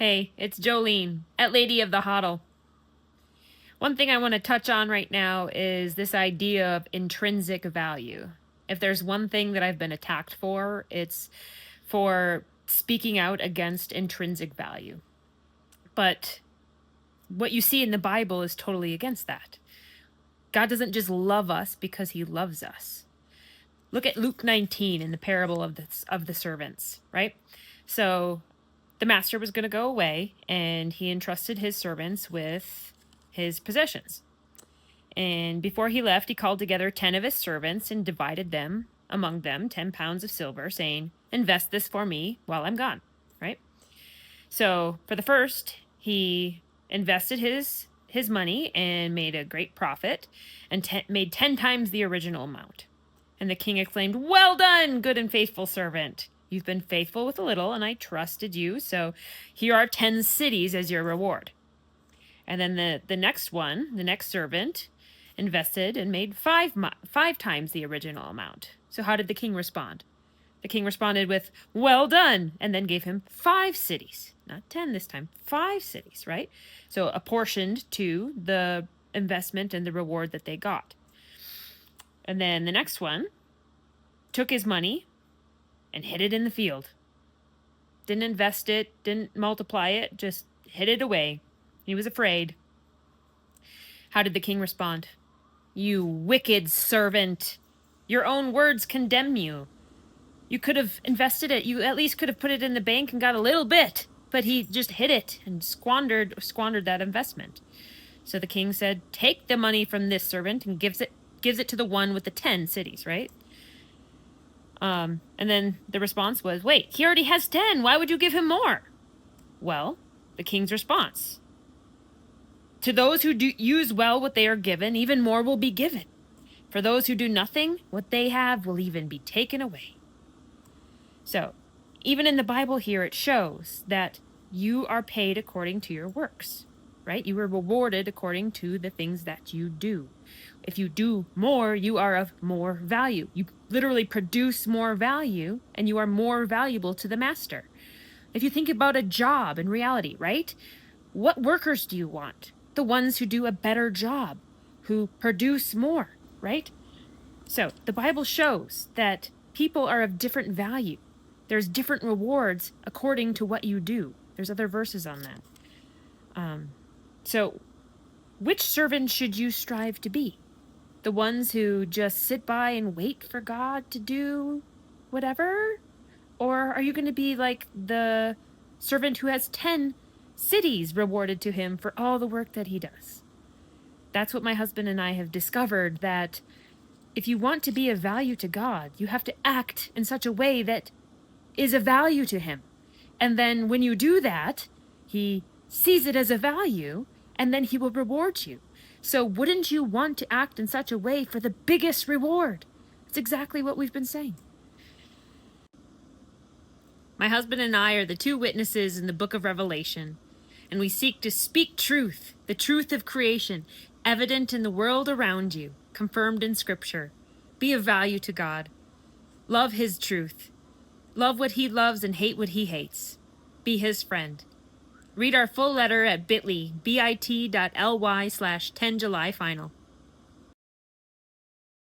Hey, it's Jolene at Lady of the Hoddle. One thing I want to touch on right now is this idea of intrinsic value. If there's one thing that I've been attacked for, it's for speaking out against intrinsic value. But what you see in the Bible is totally against that. God doesn't just love us because he loves us. Look at Luke 19 in the parable of the servants, right? So the master was going to go away, and he entrusted his servants with his possessions. And before he left, he called together 10 of his servants and divided them among them 10 pounds of silver, saying, "Invest this for me while I'm gone," right? So for the first, he invested his money and made a great profit and made 10 times the original amount. And the king exclaimed, "Well done, good and faithful servant. You've been faithful with a little, and I trusted you, so here are 10 cities as your reward." And then the next servant, invested and made five times the original amount. So how did the king respond? The king responded with, "Well done," and then gave him 5 cities. Not 10 this time, 5 cities, right? So apportioned to the investment and the reward that they got. And then the next one took his money and hid it in the field. Didn't invest it, didn't multiply it, just hid it away. He was afraid. How did the king respond? "You wicked servant. Your own words condemn you. You could have invested it. You at least could have put it in the bank and got a little bit." But he just hid it and squandered that investment. So the king said, "Take the money from this servant," and gives it to the one with the 10 cities, right? And then the response was, "Wait, he already has 10. Why would you give him more?" Well, the king's response: "To those who do use well what they are given, even more will be given. For those who do nothing, what they have will even be taken away." So, even in the Bible here, it shows that you are paid according to your works, right? You are rewarded according to the things that you do. If you do more, you are of more value. You literally produce more value, and you are more valuable to the master. If you think about a job in reality, right? What workers do you want? The ones who do a better job, who produce more, right? So the Bible shows that people are of different value. There's different rewards according to what you do. There's other verses on that. So which servant should you strive to be? The ones who just sit by and wait for God to do whatever? Or are you going to be like the servant who has 10 cities rewarded to him for all the work that he does? That's what my husband and I have discovered, that if you want to be of value to God, you have to act in such a way that is of value to him. And then when you do that, he sees it as a value, and then he will reward you. So wouldn't you want to act in such a way for the biggest reward? That's exactly what we've been saying. My husband and I are the 2 witnesses in the book of Revelation, and we seek to speak truth, the truth of creation, evident in the world around you, confirmed in Scripture. Be of value to God. Love his truth. Love what he loves and hate what he hates. Be his friend. Read our full letter at bit.ly, bit.ly/10 July final.